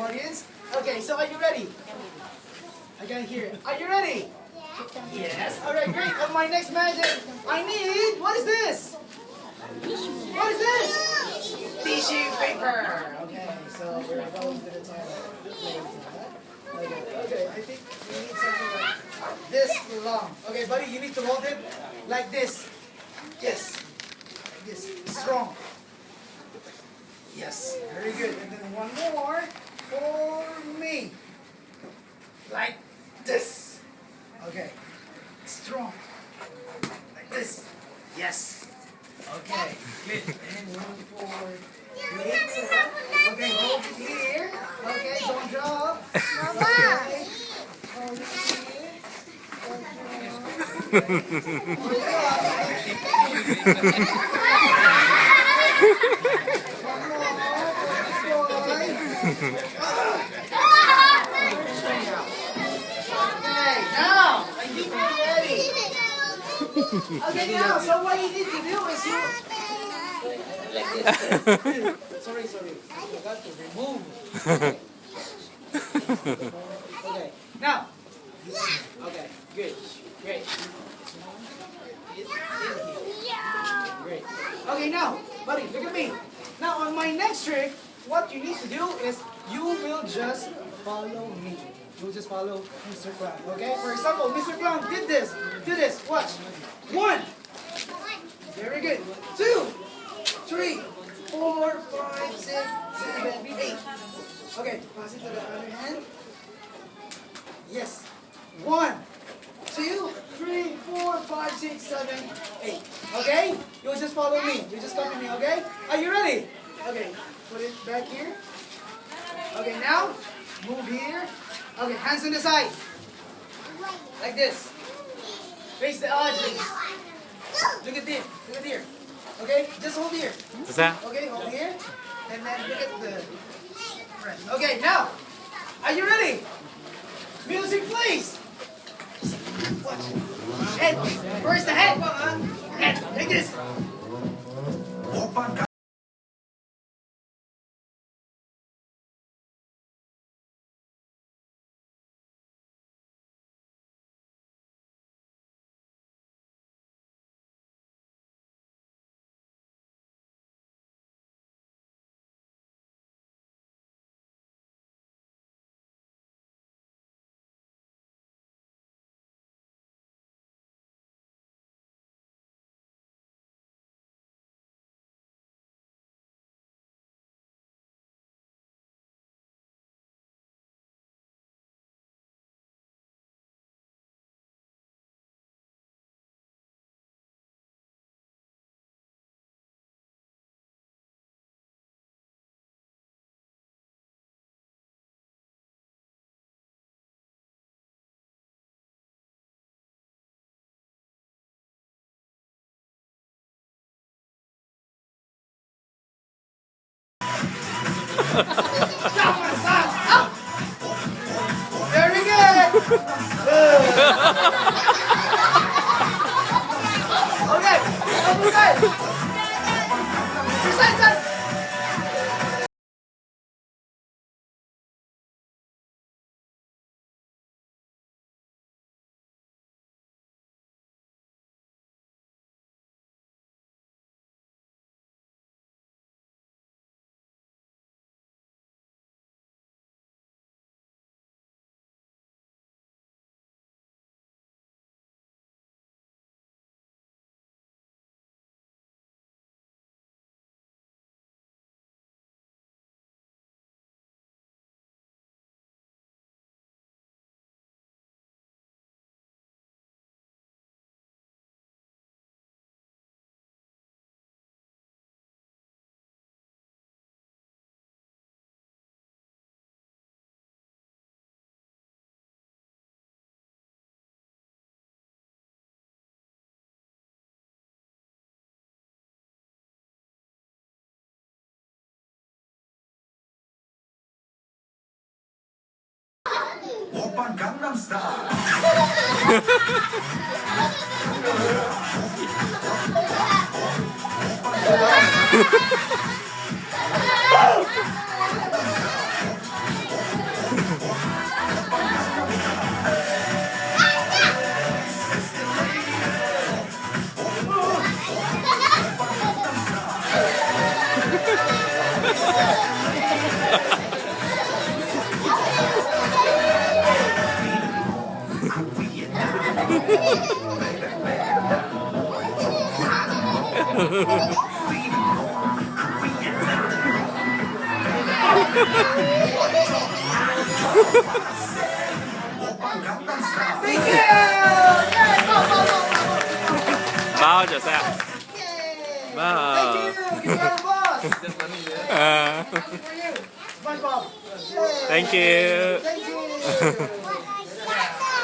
audience. Okay, so are you ready? I can hear it. Are you ready? Yes. All right, great. On my next magic, I need, what is this? What is this? Tissue paper. Okay, so we're going to the toilet. Okay, I think we need something like this long. Okay, buddy, you need to hold it like this. Yes. Like this. Strong. Yes. Very good. And then one more for me. Like this. Okay. Strong. Like this. Yes. Okay. Good. And one for later. Okay, hold it here. Okay, don't drop. Okay. Hold it here. Okay, now, so what you need to do is you... sorry. I forgot to remove. Okay, now. Okay, good. Great. Great. Okay, now, buddy, look at me. Now, on my next trick, what you need to do is you will just follow me. You'll just follow Mr. Clown, okay? For example, Mr. Clown did this. Do this. Watch. 1. Very good. 2, 3, 4, 5, 6, 7, 8. Okay, pass it to the other hand. Yes. 1, 2, 3, 4, 5, 6, 7, 8. Okay? You'll just follow me. You just copy me, okay? Are you ready? Okay, put it back here. Okay, now, move here. Okay, hands on the side. Like this. Face the audience. Look at this. Look at here. Okay, just hold here. Okay, hold here. And then look at the friend. Okay, now, are you ready? Music, please. Watch. Head. Where's the head? Head. Like this. Very good. Okay. Side. Oppan Gangnam Style. Thank you! Yes! Bao cho sao? Yay! Wow. Thank you! Give me a applause! À. For you! SpongeBob! Yay! Thank you. Thank you!